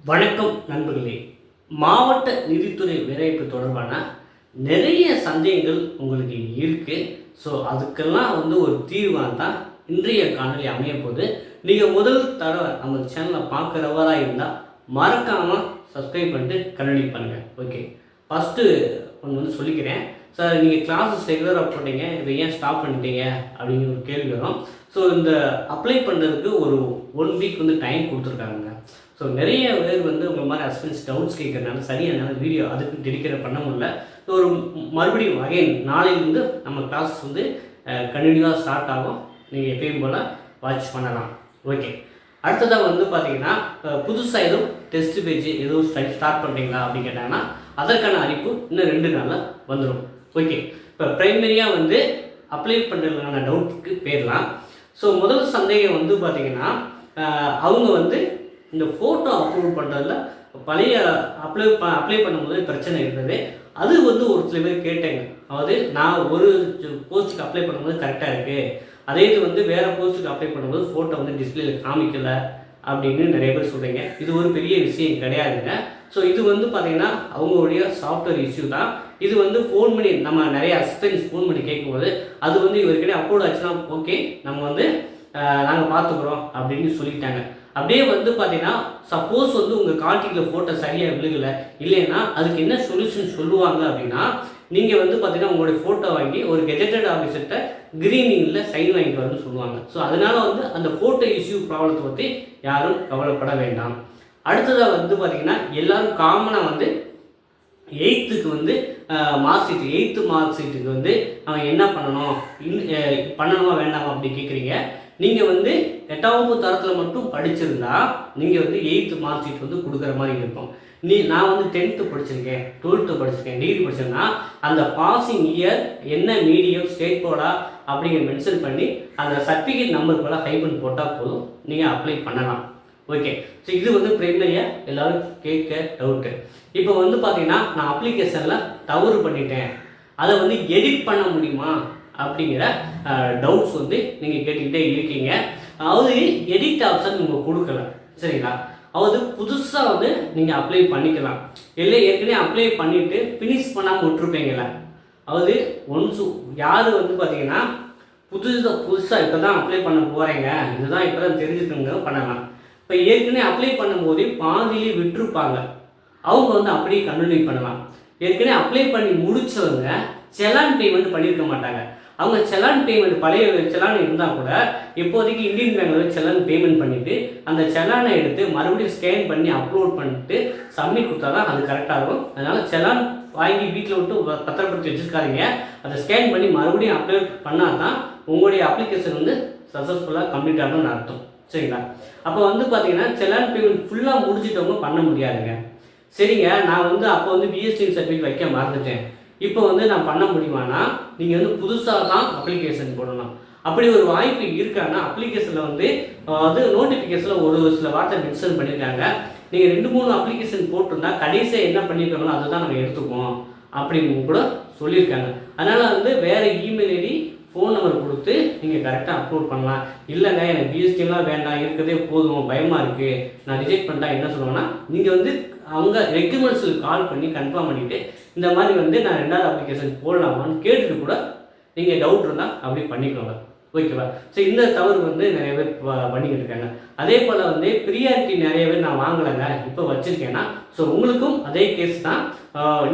வணக்கம் நண்பர்களே. மாவட்ட நிதித்துறை வேலைவாய்ப்பு தொடர்பான நிறைய சந்தேகங்கள் உங்களுக்கு இருக்குது. ஸோ அதுக்கெல்லாம் ஒரு தீர்வாக தான் இன்றைய காணொலி அமையப்போகுது. நீங்கள் முதல் தடவை நம்ம சேனலை பார்க்குறவராக இருந்தால் மறக்காமல் சப்ஸ்கிரைப் பண்ணிட்டு கண்டினியூ பண்ணுங்கள். ஓகே, ஃபஸ்ட்டு ஒன்று சொல்லிக்கிறேன். சார், நீங்கள் கிளாஸஸ் ரெகுலராக போட்டீங்க, இதை ஏன் ஸ்டாப் பண்ணிட்டீங்க அப்படிங்கிற ஒரு கேள்வி வரும். ஸோ இந்த அப்ளை பண்ணுறதுக்கு ஒரு 1 வீக் டைம் கொடுத்துருக்காங்க. ஸோ நிறைய பேர் உங்கள் மாதிரி ஹஸ்பண்ட்ஸ் டவுட்ஸ் கேட்கறதுனால சரியான வீடியோ அதுக்கு டெடிகேட் பண்ண முடியல. ஸோ ஒரு மறுபடியும் அகைன் நாளையிலேருந்து நம்ம கிளாஸ் கண்டினியூவாக ஸ்டார்ட் ஆகும். நீங்கள் எப்பயும் போல் வாட்ச் பண்ணலாம். ஓகே, அடுத்ததாக பார்த்தீங்கன்னா புதுசாக எதுவும் டெஸ்ட் பேஜ் எதுவும் ஸ்டார்ட் பண்ணுறீங்களா அப்படின்னு கேட்டாங்கன்னா அதற்கான அறிவிப்பு இன்னும் 2 நாளில் வந்துடும். ஓகே, இப்போ ப்ரைமரியாக அப்ளை பண்ணுறதுக்கான டவுட்டுக்கு போயிடலாம். ஸோ முதல் சந்தேகம் பார்த்தீங்கன்னா அவங்க இந்த ஃபோட்டோ அப்லோட் பண்ணுறதுல பழைய அப்ளை பண்ணும்போது பிரச்சனை இருந்தது. அது ஒரு சில பேர் கேட்டேங்க. அதாவது நான் ஒரு போஸ்ட்டுக்கு அப்ளை பண்ணும்போது கரெக்டாக இருக்குது, அதே இது வேறு போஸ்ட்டுக்கு அப்ளை பண்ணும்போது ஃபோட்டோ டிஸ்பிளேயில் காமிக்கலை அப்படின்னு நிறைய பேர் சொல்கிறீங்க. இது ஒரு பெரிய விஷயம் கிடையாதுங்க. ஸோ இது பார்த்தீங்கன்னா அவங்களுடைய சாஃப்ட்வேர் இஷ்யூ தான். இது ஃபோன் பண்ணி நம்ம நிறைய அசிஸ்டன்ஸ் ஃபோன் பண்ணி கேட்கும்போது அது இவருக்கிட்டே அப்லோட் ஆச்சுன்னா ஓகே, நம்ம நாங்கள் பார்த்துக்குறோம் அப்படின்னு சொல்லிட்டாங்க. அப்படியே பார்த்தீங்கன்னா சப்போஸ் உங்கள் கான்டாக்டில் ஃபோட்டோ சரியாக விழுகலை இல்லைன்னா அதுக்கு என்ன சொல்யூஷன் சொல்லுவாங்க அப்படின்னா நீங்கள் பார்த்தீங்கன்னா உங்களுடைய ஃபோட்டோ வாங்கி ஒரு கெஜெட்டட் ஆஃபீஸர்கிட்ட கிரீனிங்கில் சைன் வாங்கிட்டு வரணும்னு சொல்லுவாங்க. ஸோ அதனால் அந்த ஃபோட்டோ இஷ்யூ ப்ராப்ளத்தை பற்றி யாரும் கவலைப்பட வேண்டாம். அடுத்ததாக பார்த்தீங்கன்னா எல்லோரும் காமனாக 8th mark sheet 8th mark ஷீட்டுக்கு அவன் என்ன பண்ணணும் பண்ணணுமா வேண்டாமா அப்படி கேட்குறீங்க. நீங்கள் 8ஆம் வகுப்பு தரத்தில் மட்டும் படிச்சிருந்தா நீங்கள் 8th மார்க் ஷீட் கொடுக்குற மாதிரி இருக்கும். நான் 10th படிச்சிருக்கேன், 12th படிச்சிருக்கேன், டிகிரி படிச்சிருந்தா அந்த பாசிங் இயர் என்ன மீடியம் ஸ்டேட் போர்டா அப்படிங்கிற மென்ஷன் பண்ணி அந்த சர்டிஃபிகேட் நம்பர் போல் ஹைபன் போட்டால் போதும், நீங்கள் அப்ளை பண்ணலாம். ஓகே, ஸோ இது ப்ரைமரியாக எல்லோரும் கேட்க டவுட்டு. இப்போ பார்த்தீங்கன்னா நான் அப்ளிகேஷனில் தவறு பண்ணிட்டேன், அதை எடிட் பண்ண முடியுமா அப்படிங்கிற டவுட்ஸ் நீங்கள் கேட்டுக்கிட்டே இருக்கீங்க. அதாவது எடிட் ஆப்ஷன் நீங்கள் கொடுக்கல, சரிங்களா? அதாவது புதுசாக நீங்கள் அப்ளை பண்ணிக்கலாம். இல்லை ஏற்கனவே அப்ளை பண்ணிவிட்டு ஃபினிஷ் பண்ணாமல் விட்டுருப்பீங்கள. அதாவது ஒன்ஸ் யார் பார்த்தீங்கன்னா புதுசாக இப்போ தான் அப்ளை பண்ண போகிறீங்க, இதுதான் இப்போ தான் தெரிஞ்சுக்கோங்க பண்ணலாம். இப்போ ஏற்கனவே அப்ளை பண்ணும்போது பாதியிலே விட்டுருப்பாங்க, அவங்க அப்படியே கண்டினியூ பண்ணலாம். ஏற்கனவே அப்ளை பண்ணி முடித்தவங்க செலான் பேமெண்ட் பண்ணியிருக்க மாட்டாங்க. அவங்க செலான் பேமெண்ட் பழைய செலான் இருந்தால் கூட இப்போதைக்கு இந்தியன் பேங்கில் செலான் பேமெண்ட் பண்ணிவிட்டு அந்த செலானை எடுத்து மறுபடியும் ஸ்கேன் பண்ணி அப்லோட் பண்ணிட்டு சப்மிட் கொடுத்தா தான் அது கரெக்டாக இருக்கும். அதனால் செலான் வாங்கி வீட்டில் விட்டு பத்திரப்படுத்தி வச்சுருக்காதீங்க. அதை ஸ்கேன் பண்ணி மறுபடியும் அப்லோட் பண்ணால் தான் உங்களுடைய அப்ளிகேஷன் சக்ஸஸ்ஃபுல்லாக கம்ப்ளீட் ஆகணும்னு அர்த்தம், சரிங்களா? அப்போ பார்த்தீங்கன்னா செலான் பேமெண்ட் ஃபுல்லாக முடிஞ்சிட்டவங்க பண்ண முடியாதுங்க. சரிங்க, நான் அப்போ பிஎஸ்டி சர்டிஃபிகேட் வைக்க மறந்துட்டேன், இப்போ நான் பண்ண முடியுமானா நீங்கள் புதுசாக தான் அப்ளிகேஷன் போடணும். அப்படி ஒரு வாய்ப்பு இருக்கான்னா அப்ளிகேஷனில் அது நோட்டிஃபிகேஷனில் ஒரு சில வார்த்தை மென்ஷன் பண்ணியிருக்காங்க. நீங்கள் 2-3 அப்ளிகேஷன் போட்டிருந்தா கடைசியாக என்ன பண்ணியிருக்காங்களோ அதை தான் நம்ம எடுத்துக்குவோம் அப்படின்னு கூட சொல்லியிருக்காங்க. அதனால் வேறு இமெயில் ஐடி ஃபோன் நம்பர் கொடுத்து நீங்கள் கரெக்டாக அப்லோட் பண்ணலாம். இல்லைங்க எனக்கு பிஎஸ்டிலாம் வேண்டாம், இருக்கிறதே போதும், பயமாக இருக்குது, நான் ரிஜெக்ட் பண்ணிட்டா என்ன சொல்லுவாங்கன்னா நீங்கள் அவங்க ரெக்யூமெண்ட்ஸுக்கு கால் பண்ணி கன்ஃபார்ம் பண்ணிவிட்டு இந்த மாதிரி நான் 2வது அப்ளிகேஷன் போடலாமான்னு கேட்டுட்டு கூட நீங்கள் டவுட் இருந்தால் அப்படி பண்ணிக்கோங்க, ஓகேவா? ஸோ இந்த தவறு நிறைய பேர் பண்ணிக்கிட்டு இருக்காங்க. அதே போல் ப்ரியாரிட்டி நிறைய பேர் நான் வாங்கலைங்க இப்போ வச்சுருக்கேன்னா ஸோ உங்களுக்கும் அதே கேஸ் தான்.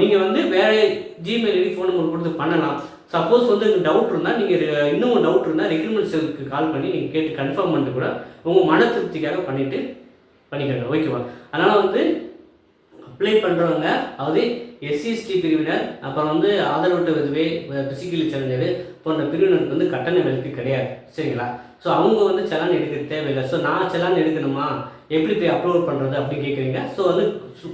நீங்கள் வேறு ஜிமெயில் ஐடி ஃபோன் நம்பர் கொடுத்து பண்ணலாம். சப்போஸ் டவுட் இருந்தால் நீங்கள் இன்னும் டவுட் இருந்தால் ரெக்யூமெண்ட்ஸுக்கு கால் பண்ணி நீங்கள் கேட்டு கன்ஃபார்ம் பண்ணிட்டு கூட உங்கள் மன திருப்திக்காக பண்ணிக்கோங்க, ஓகேவா? அதனால் அப்ளை பண்ணுறவங்க அதாவது எஸ்சிஎஸ்டி பிரிவினர், அப்புறம் ஆதரவற்ற விதவை, பிசிக்கலி சேலஞ்சர் போன்ற பிரிவினருக்கு கட்டண விலக்கு கிடையாது, சரிங்களா? ஸோ அவங்க செலான் எடுக்க தேவையில்லை. ஸோ நான் செலான் எடுக்கணுமா, எப்படி போய் அப்லோட் பண்ணுறது அப்படின்னு கேட்குறீங்க. ஸோ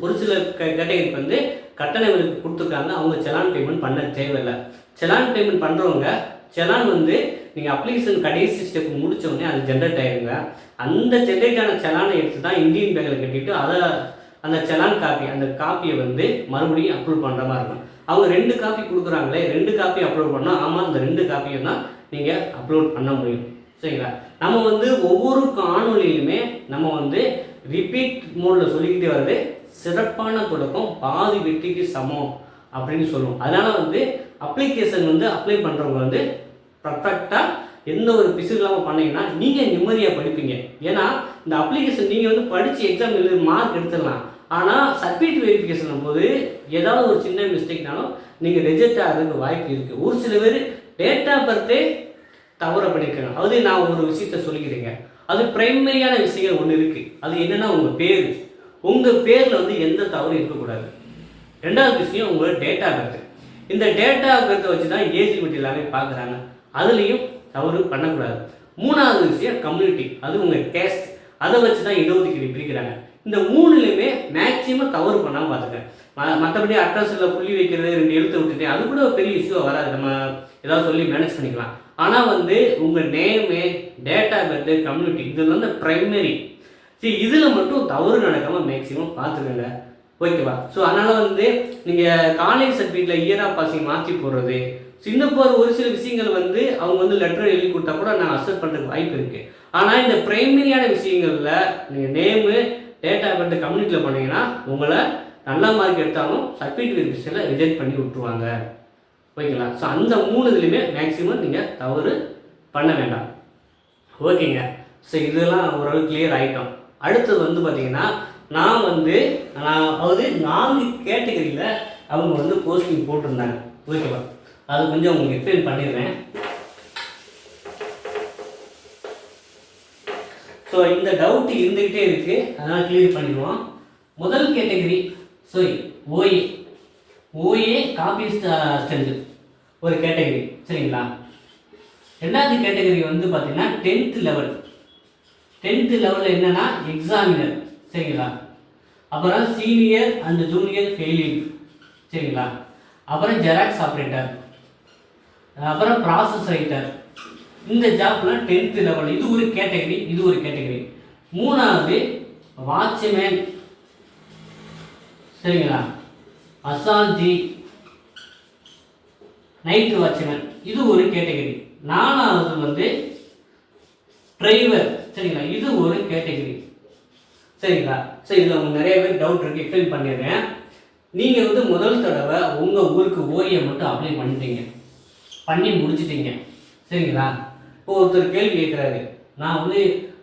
ஒரு சில கேட்டகரிக்கு கட்டண விலக்கு கொடுத்துருக்காங்க, அவங்க செலான் பேமெண்ட் பண்ண தேவையில்லை. செலான் பேமெண்ட் பண்ணுறவங்க செலான் நீங்கள் அப்ளிகேஷன் கடைசி ஸ்டெப் முடித்தோடனே அது ஜென்ரேட் ஆகிடுங்க. அந்த ஜென்ரேட்டான செலானை எடுத்து தான் இந்தியன் பேங்கில் கட்டிட்டு அதை அந்த செலான் காப்பி அந்த காப்பியை மறுபடியும் அப்லோட் பண்ணுற மாதிரி இருக்கும். அவங்க 2 காப்பி கொடுக்குறாங்களே, 2 காப்பி அப்லோட் பண்ணால் ஆமாம் அந்த 2 காப்பியும் தான் நீங்கள் அப்லோட் பண்ண முடியும், சரிங்களா? நம்ம ஒவ்வொரு காணொலியிலுமே நம்ம ரிப்பீட் மோடில் சொல்லிக்கிட்டே வர்றது சிறப்பான தொடக்கம் பாதி வெற்றிக்கு சமம் அப்படின்னு சொல்லுவோம். அதனால் வந்து அப்ளிகேஷன் வந்து அப்ளை பண்ணுறவங்க வந்து பர்ஃபெக்டாக எந்த ஒரு பிசு இல்லாமல் பண்ணிங்கன்னா நீங்கள் நிம்மதியாக படிப்பீங்க. ஏன்னா இந்த அப்ளிகேஷன் நீங்கள் வந்து படித்து எக்ஸாம் எழுதி மார்க் எடுத்துடலாம். ஆனால் சர்டிஃபிகேட் வெரிஃபிகேஷன் போது ஏதாவது ஒரு சின்ன மிஸ்டேக்னாலும் நீங்கள் ரிஜெக்ட் ஆகிறதுக்கு வாய்ப்பு இருக்குது. ஒரு சில பேர் டேட் ஆஃப் பர்த்தே தவற பண்ணியிருக்காங்க. அது நான் ஒரு விஷயத்த சொல்லிக்கிறேங்க. அது பிரைமரியான விஷயங்கள் ஒன்று இருக்குது. அது என்னென்னா உங்கள் பேரில் வந்து எந்த தவறும் இருக்கக்கூடாது. ரெண்டாவது விஷயம் உங்களோட டேட் ஆஃப் பர்த். இந்த டேட் ஆஃப் பர்த்தை வச்சு தான் ஏஜ் லிமிட் எல்லாமே பார்க்குறாங்க. அதுலேயும் தவறு பண்ணக்கூடாது. மூணாவது விஷயம் கம்யூனிட்டி, அது உங்கள் கேஸ்ட், அதை வச்சு தான் இடஒதுக்கீடு பிரிக்கிறாங்க. இந்த மூணுலையுமே மேக்சிமம் தவறு பண்ணாமல் பார்த்துக்கேன். மற்றபடி அட்ரஸில் புள்ளி வைக்கிறது 2 எழுத்து விட்டுட்டேன், அது கூட பெரிய இஷ்யூவாக வராது. நம்ம ஏதாவது சொல்லி மேனேஜ் பண்ணிக்கலாம். ஆனால் வந்து உங்கள் name, date of birth, community, இது வந்து ப்ரைமரி. சரி, இதில் மட்டும் தவறு நடக்காமல் மேக்ஸிமம் பார்த்துக்கோங்க. ஓகேவா? ஸோ அதனால் வந்து நீங்கள் காலேஜ் சர்டிஃபிகேட்டில் இயர் ஆஃப் பாசிங் மாற்றி போடுறது, சிங்கப்பூர் ஒரு சில விஷயங்கள் வந்து அவங்க வந்து லெட்டர் எழுதி கொடுத்தா கூட நான் அக்செப்ட் பண்ணுறதுக்கு வாய்ப்பு இருக்குது. ஆனால் இந்த ப்ரைமரியான விஷயங்களில் நீங்கள் நேமு, டேட் ஆஃப் பர்த், கம்யூனிட்டியில் பண்ணிங்கன்னா உங்களை நல்ல மார்க் எடுத்தாலும் சர்டிஃபிகேட் வெரிஃபிகேஷனில் ரிஜெக்ட் பண்ணி விட்டுருவாங்க. ஓகேங்களா? ஸோ அந்த 3 இதுலையுமே மேக்ஸிமம் நீங்கள் தவறு பண்ண வேண்டாம். ஓகேங்க. ஸோ இதெல்லாம் ஓரளவு கிளியர் ஆகிட்டோம். அடுத்தது வந்து பார்த்திங்கன்னா அதாவது 4 கேட்டகரியில் அவங்க வந்து போஸ்டிங் போட்டிருந்தாங்க. ஓகேவா? அது கொஞ்சம் உங்களுக்கு எக்ஸ்பிளைன் பண்ணிடுறேன். ஸோ இந்த டவுட் இருந்துக்கிட்டே இருக்குது, அதனால் கிளியர் பண்ணிடுவோம். முதல் கேட்டகரி ஓஏ காப்பி ஸ்ட்ரென்த் ஒரு கேட்டகரி, சரிங்களா? ரெண்டாவது கேட்டகரி வந்து பார்த்தீங்கன்னா 10th லெவலில் என்னென்னா எக்ஸாமினர், சரிங்களா? அப்புறம் சீனியர் அண்ட் ஜூனியர் ஃபெயிலிங், சரிங்களா? அப்புறம் ஜெராக்ஸ் ஆப்ரேட்டர், அப்புறம் ப்ராசஸ் ரைட்டர். இந்த ஜாப்லாம் 10th லெவல், இது ஒரு கேட்டகரி. மூணாவது வாட்ச்மேன், சரிங்களா? அசாஞ்சி, நைட் வாட்ச்மேன், இது ஒரு கேட்டகரி. நாலாவது வந்து டிரைவர், சரிங்களா? இது ஒரு கேட்டகரி, சரிங்களா? ஸோ இதில் உங்களுக்கு நிறைய பேர் டவுட் இருக்குது, எக்ஸ்பிளைன் பண்ணிடுறேன். நீங்கள் வந்து முதல் தடவை உங்கள் ஊருக்கு ஓஏ மட்டும் அப்ளை பண்ணி முடிச்சிட்டீங்க, சரிங்களா? இப்போ ஒருத்தர் கேள்வி கேட்குறாரு, நான் வந்து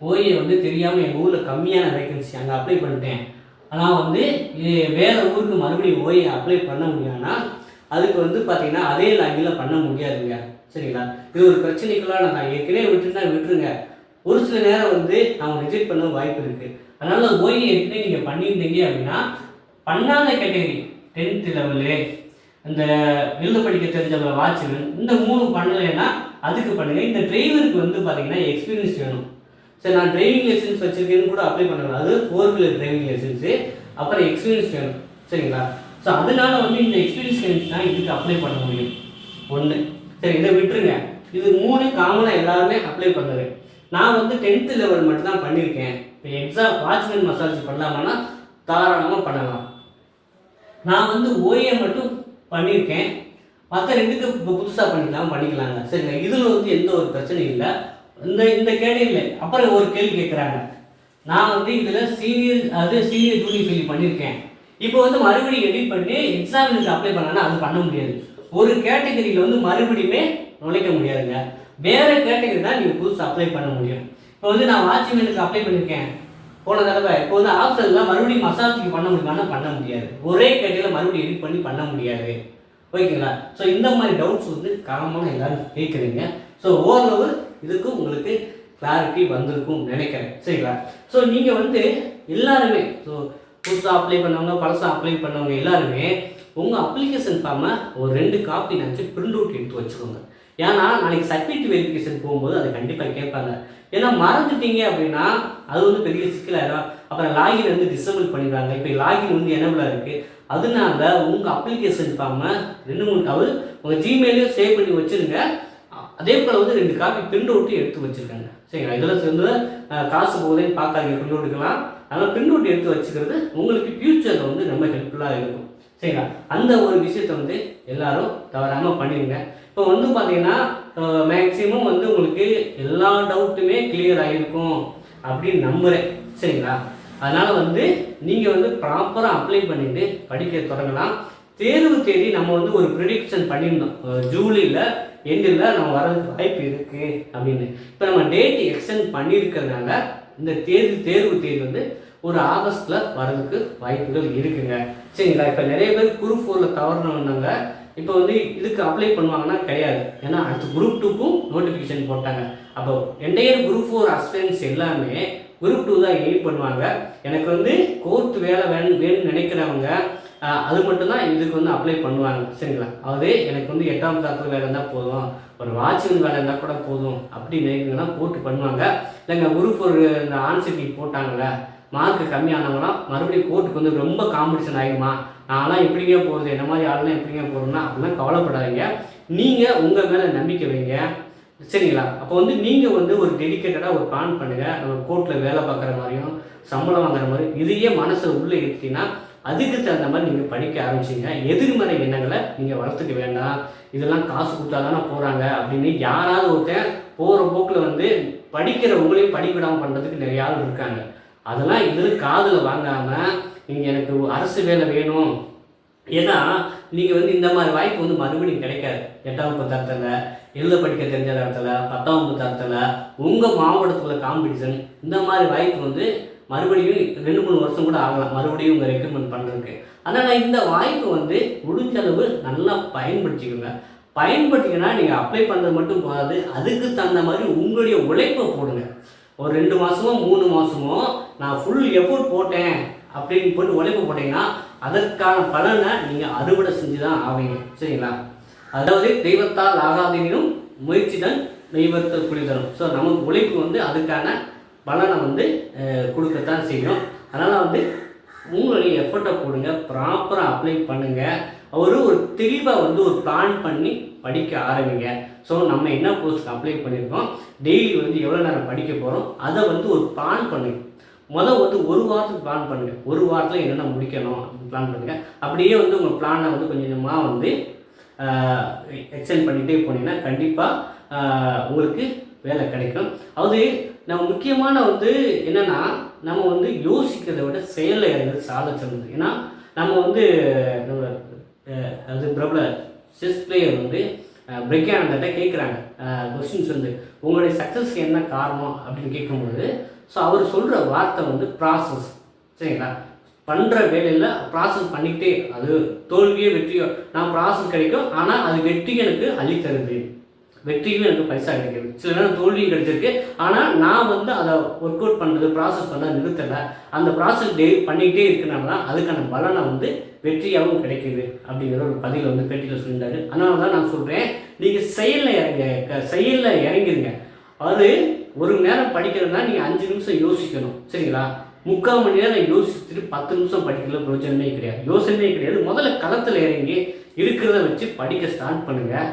ஓஏ வந்து தெரியாமல் எங்கள் ஊரில் கம்மியான வேகன்சி அங்கே அப்ளை பண்ணிட்டேன், ஆனால் வந்து வேறு ஊருக்கு மறுபடியும் ஓஏ அப்ளை பண்ண முடியாதுன்னா அதுக்கு வந்து பார்த்தீங்கன்னா அதே லாங்கில் பண்ண முடியாதுங்க, சரிங்களா? இது ஒரு பிரச்சனைக்குள்ளான நான் ஏற்கனவே விட்டுருங்க. ஒரு சில நேரம் வந்து அவங்க ரிஜெக்ட் பண்ண வாய்ப்பு இருக்குது. அதனால் ஓஏ ஏற்கனவே நீங்கள் பண்ணியிருந்தீங்க அப்படின்னா பண்ணாத கேட்டகரி 10th லெவலு, இந்த எழுத படிக்க தெரிஞ்சவங்க வாட்ச்மேன், இந்த 3 பண்ணலைன்னா அதுக்கு பண்ணுங்கள். இந்த டிரைவருக்கு வந்து பார்த்தீங்கன்னா எக்ஸ்பீரியன்ஸ் வேணும். சரி, நான் டிரைவிங் லைசன்ஸ் வச்சுருக்கேன்னு கூட அப்ளை பண்ணலாம். அது 4 வீலர் டிரைவிங் லைசன்ஸு, அப்புறம் எக்ஸ்பீரியன்ஸ் வேணும், சரிங்களா? ஸோ அதனால வந்து இந்த எக்ஸ்பீரியன்ஸ் தான் இதுக்கு அப்ளை பண்ண முடியும். ஒன்று, சரி, இதை விட்டுருங்க. இது 3 காமனாக எல்லாருமே அப்ளை பண்ணுறது. நான் வந்து 10th லெவல் மட்டும் தான் பண்ணியிருக்கேன். இப்போ எக்ஸாம் வாட்ச்மேன் மசாஜ் பண்ணலாமான்னா தாராளமாக பண்ணலாம். நான் வந்து ஓஏ மட்டும் பண்ணியிருக்கேன், மற்ற 2க்கு இப்போ புதுசாக பண்ணிக்கலாங்க, சரிங்க. இதில் வந்து எந்த ஒரு பிரச்சனையும் இல்லை. இந்த கேட்டகரியில் அப்புறம் ஒரு கேள்வி கேட்குறாங்க, நான் வந்து இதில் சீனியர் ஜூனியர் ஃபெயில் பண்ணியிருக்கேன், இப்போ வந்து மறுபடியும் எடிட் பண்ணி எக்ஸாமினுக்கு அப்ளை பண்ணாங்கன்னா அது பண்ண முடியாது. ஒரு கேட்டகரியில் வந்து மறுபடியுமே நுழைக்க முடியாதுங்க. வேறு கேட்டகரி தான் நீங்கள் புதுசாக அப்ளை பண்ண முடியும். இப்போ வந்து நான் வாட்ச்மேனுக்கு அப்ளை பண்ணியிருக்கேன் போன தடவை, இப்போ வந்து ஆப்ஷன்லாம் மறுபடியும் மசாஜுக்கு பண்ண முடியுமானா பண்ண முடியாது. ஒரே கேட்டகரியில் மறுபடியும் எடிட் பண்ணி பண்ண முடியாது. ஓகேங்களா? ஸோ இந்த மாதிரி டவுட்ஸ் வந்து காமனாக எல்லாரும் கேட்குறீங்க. ஸோ ஓரளவு இதுக்கும் உங்களுக்கு கிளாரிட்டி வந்திருக்கும் நினைக்கிறேன், சரிங்களா? ஸோ நீங்கள் வந்து எல்லாருமே, ஸோ புதுசாக அப்ளை பண்ணவங்க, பழசாக அப்ளை பண்ணவங்க எல்லாருமே உங்கள் அப்ளிகேஷன் ஃபார்மை ஒரு 2 காப்பி நினச்சி பிரிண்ட் அவுட் எடுத்து வச்சுக்கோங்க. ஏன்னா நாளைக்கு சர்டிஃபிகேட் வெரிஃபிகேஷன் போகும்போது அதை கண்டிப்பாக கேட்பாங்க. ஏன்னா மறந்துட்டீங்க அப்படின்னா அது வந்து பெரிய சிக்கலாயிடும். அப்புறம் லாகின் வந்து டிசபிள் பண்ணிடுவாங்க. இப்போ லாகின் வந்து எனபிளாக இருக்குது. அதனால உங்கள் அப்ளிகேஷன் ஃபார்மை 2-3 அதாவது உங்கள் ஜிமெயிலையும் சேவ் பண்ணி வச்சுருங்க. அதே போல் வந்து 2 காப்பி பிரிண்ட் அவுட்டு எடுத்து வச்சுருக்காங்க, சரிங்களா? இதில் சேர்ந்து காசு போகுதுன்னு பார்க்காதீங்க, பிரிண்ட் அவுட்டுக்கலாம். அதனால் பிரிண்ட் அவுட் எடுத்து வச்சுக்கிறது உங்களுக்கு ஃப்யூச்சரில் வந்து ரொம்ப ஹெல்ப்ஃபுல்லாக இருக்கும், சரிங்களா? அந்த ஒரு விஷயத்தை வந்து எல்லாரும் தவறாமல் பண்ணிடுங்க. இப்போ வந்து பார்த்தீங்கன்னா மேக்ஸிமம் வந்து உங்களுக்கு எல்லா டவுட்டுமே கிளியர் ஆகிருக்கும் அப்படின்னு நம்புகிறேன், சரிங்களா? அதனால் வந்து நீங்கள் வந்து ப்ராப்பராக அப்ளை பண்ணிவிட்டு படிக்க தொடங்கலாம். தேர்வு தேதி நம்ம வந்து ஒரு ப்ரிடிக்ஷன் பண்ணியிருந்தோம், ஜூலையில் எண்டில் நம்ம வர்றதுக்கு வாய்ப்பு இருக்குது அப்படின்னு. இப்போ நம்ம டேட் எக்ஸ்டெண்ட் பண்ணியிருக்கிறதுனால இந்த தேர்வு தேதி வந்து ஒரு ஆகஸ்ட்டில் வர்றதுக்கு வாய்ப்புகள் இருக்குங்க. சரிங்களா? இப்போ நிறைய பேர் குரூப் 4ல் தவறுனவங்க இப்போ வந்து இதுக்கு அப்ளை பண்ணுவாங்கன்னா கிடையாது. ஏன்னா அடுத்து குரூப் 2க்கும் நோட்டிஃபிகேஷன் போட்டாங்க. அப்போ என்டையர் குரூப் 4 அஸ்பிரன்ஸ் எல்லாமே குரூப் 2 தான் எய்ம் பண்ணுவாங்க. எனக்கு வந்து கோர்ட் வேலை வேணும்னு நினைக்கிறவங்க அது மட்டும்தான் இதுக்கு வந்து அப்ளை பண்ணுவாங்க. சரிங்களா? அதாவது எனக்கு வந்து 8ஆம் தரத்தில் வேலை இருந்தால் போதும், ஒரு வாட்ச்மேன் வேலை இருந்தால் கூட போதும் அப்படி நினைக்கிறீங்கன்னா கோர்ட்டு பண்ணுவாங்க. இல்லைங்க குரூப் 4 இந்த ஆன்சர் போட்டாங்கல்ல, மார்க்கு கம்மியானவங்களாம் மறுபடியும் கோர்ட்டுக்கு வந்து ரொம்ப காம்படிஷன் ஆகிடுமா, நான்லாம் எப்படிங்க போகுது, என்ன மாதிரி ஆளுலாம் எப்படிங்க போகிறோம்னா அப்படிலாம் கவலைப்படாதீங்க. நீங்கள் உங்கள் மேலே நம்பிக்கை வைங்க. சரிங்களா? அப்போ வந்து நீங்கள் வந்து ஒரு டெடிக்கேட்டடாக ஒரு பிளான் பண்ணுங்கள். நம்ம கோர்ட்டில் வேலை பார்க்குற மாதிரியும் சம்பளம் வாங்குற மாதிரி இதையே மனசை உள்ளே எடுத்தீங்கன்னா அதுக்கு தகுந்த மாதிரி நீங்கள் படிக்க ஆரம்பிச்சிங்க. எதிர்மறை எண்ணங்களை நீங்கள் வளர்த்துக்க வேண்டாம். இதெல்லாம் காசு கொடுத்தா தானே போகிறாங்க அப்படின்னு யாராவது ஒருத்தன் போகிற போக்கில் வந்து படிக்கிறவங்களையும் படிக்கிடாமல் பண்ணுறதுக்கு நிறைய ஆள் இருக்காங்க. அதெல்லாம் இதில் காதில் வாங்காமல் நீங்கள் எனக்கு அரசு வேலை வேணும், ஏன்னா நீங்கள் வந்து இந்த மாதிரி வாய்ப்பு வந்து மறுபடியும் கிடைக்காது. 8ஆம் வகுப்பு தரத்தில் எழுத படிக்க தெரிஞ்ச இடத்துல 10ஆம் வகுப்பு தரத்தில் உங்கள் மாவட்டத்தில் காம்படிஷன் இந்த மாதிரி வாய்ப்பு வந்து மறுபடியும் 2-3 வருஷம் கூட ஆகலாம் மறுபடியும் உங்கள் ரெக்ரூட்மெண்ட் பண்ணுறதுக்கு. அதனால் இந்த வாய்ப்பு வந்து முடிஞ்ச அளவு நல்லா பயன்படுத்திக்கோங்க. பயன்படுத்திங்கன்னா நீங்கள் அப்ளை பண்ணுறது மட்டும் போகாது, அதுக்கு தகுந்த மாதிரி உங்களுடைய உழைப்பை போடுங்க. ஒரு 2 மாதமோ 3 மாதமோ நான் ஃபுல் எஃபோர்ட் போட்டேன் அப்படின்னு போட்டு உழைப்பு போட்டிங்கன்னா அதற்கான பலனை நீங்கள் அறுவடை செஞ்சு தான் ஆவீங்க. சரிங்களா? அதாவது தெய்வத்தால் ஆகாதீனும் முயற்சி தான் தெய்வத்தை கூலி தரும். ஸோ நமக்கு உழைப்பு வந்து அதுக்கான பலனை வந்து கொடுக்கத்தான் செய்யும். அதனால் வந்து உங்களுடைய எஃபர்ட்டை போடுங்க, ப்ராப்பராக அப்ளை பண்ணுங்கள். ஒரு தெளிவாக வந்து ஒரு பிளான் பண்ணி படிக்க ஆரம்பிங்க. ஸோ நம்ம என்ன போஸ்ட்டுக்கு அப்ளை பண்ணியிருக்கோம், டெய்லி வந்து எவ்வளோ நேரம் படிக்க போகிறோம் அதை வந்து ஒரு பிளான் பண்ணுங்கள். வந்து 1 வாரத்துக்கு பிளான் பண்ணுங்கள். 1 வாரத்தில் என்னென்ன முடிக்கணும் அப்படின்னு பிளான் பண்ணுங்கள். அப்படியே வந்து உங்கள் பிளானை வந்து கொஞ்சம் கொஞ்சமாக வந்து எக்ஸ்டெண்ட் பண்ணிகிட்டே போனீங்கன்னா கண்டிப்பாக உங்களுக்கு வேலை கிடைக்கும். அதாவது நம்ம முக்கியமான வந்து என்னென்னா நம்ம வந்து யோசிக்கிறத விட செயலில் இறங்குறது சால சிறந்தது. ஏன்னா நம்ம வந்து அது பிரபல செஸ் பிளேயர் வந்து பிரக்யானந்திட்ட கேட்குறாங்க கொஸ்டின்ஸ் வந்து உங்களுடைய சக்ஸஸ்க்கு என்ன காரணம் அப்படின்னு கேட்கும்போது ஸோ அவர் சொல்கிற வார்த்தை வந்து ப்ராசஸ். சரிங்களா? பண்ணுற வேலையில் ப்ராசஸ் பண்ணிக்கிட்டே அது தோல்வியோ வெற்றியோ நான் ப்ராசஸ் கிடைக்கும், ஆனால் அது வெற்றி எனக்கு அள்ளித்தருது, வெற்றியும் எனக்கு பைசா கிடைக்கிது. சில நேரம் தோல்வியும் கிடைச்சிருக்கு, ஆனால் நான் வந்து அதை ஒர்க் அவுட் பண்ணுறது ப்ராசஸ் பண்ண நிறுத்தலை, அந்த ப்ராசஸ் பண்ணிக்கிட்டே இருக்கனால தான் அதுக்கான பலனை வந்து வெற்றியாகவும் கிடைக்கிது அப்படிங்கிற ஒரு பதில் வந்து பேட்டியில் சொல்லியிருந்தாரு. அதனால தான் நான் சொல்கிறேன், நீங்கள் செயலில் இறங்கிருங்க. அது 1 மணி நேரம் படிக்கிறதுனா நீங்கள் 5 நிமிஷம் யோசிக்கணும். சரிங்களா? 3/4 மணி நேரம் யோசிச்சுட்டு 10 நிமிஷம் படிக்கிறதுல பிரயோஜனமே கிடையாது, யோசனையே கிடையாது. முதல்ல களத்தில் இறங்கி இருக்கிறத வச்சு படிக்க ஸ்டார்ட் பண்ணுங்கள்.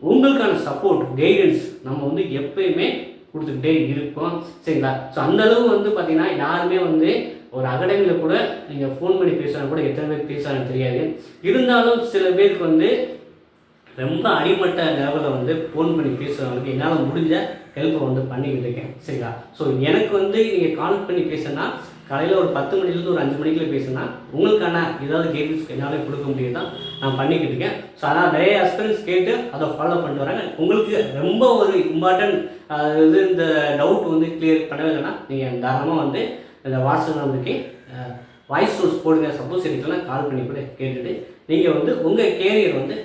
உங்களுக்கான சப்போர்ட் கைடன்ஸ் நம்ம வந்து எப்பயுமே கொடுத்துக்கிட்டே இருப்போம். சரிங்களா? ஸோ அந்தளவு வந்து பார்த்திங்கன்னா யாருமே வந்து ஒரு அகாடமியில் கூட நீங்கள் ஃபோன் பண்ணி பேசுகிறாங்க கூட எத்தனை பேர் பேசுகிறாங்கன்னு தெரியாது. இருந்தாலும் சில பேருக்கு வந்து ரொம்ப அடிமட்ட லெவலில் வந்து ஃபோன் பண்ணி பேசுகிறவங்களுக்கு என்னால் முடிஞ்ச ஹெல்ப்பை வந்து பண்ணிக்கிட்டு இருக்கேன். சரிங்களா? ஸோ எனக்கு வந்து நீங்கள் கால் பண்ணி பேசுனா காலையில் ஒரு 10 மணிலேருந்து ஒரு 5 மணிக்குள்ளே பேசுனா உங்களுக்கான ஏதாவது கைடன்ஸ் என்னால் கொடுக்க முடியும் தான் நான் பண்ணிக்கிட்டு இருக்கேன். ஸோ அதனால் நிறைய அஸ்பிரன்ஸ் கேட்டு அதை ஃபாலோ பண்ணிட்டு வராங்க. உங்களுக்கு ரொம்ப ஒரு இம்பார்ட்டன்ட் இது இந்த டவுட் வந்து கிளியர் பண்ணவே இல்லைன்னா நீங்கள் தாராளமாக வந்து இந்த வாட்ஸ்அப் நம்பருக்கு வாய்ஸ் நோட்ஸ் போடுங்க. சப்போஸ் எனக்குலாம் கால் பண்ணி கூட கேட்டுட்டு நீங்கள் வந்து உங்கள் கேரியர் வந்து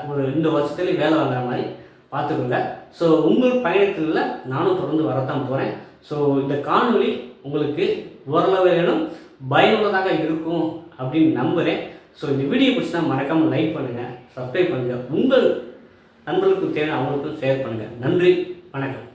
ஒரு இந்த வருஷத்துலேயும் வேலை வாங்குற மாதிரி பார்த்துக்கோங்க. ஸோ உங்கள் பயணத்தில் நானும் தொடர்ந்து வரத்தான் போகிறேன். ஸோ இந்த காணொலி உங்களுக்கு ஓரளவு வேணும் பயனுள்ளதாக இருக்கும் அப்படின்னு நம்புகிறேன். ஸோ இந்த வீடியோ பிடிச்சா மறக்காமல் லைக் பண்ணுங்கள், சப்ஸ்கிரைப் பண்ணுங்கள், உங்கள் நண்பர்களுக்கும் தேவை அவங்களுக்கும் ஷேர் பண்ணுங்கள். நன்றி, வணக்கம்.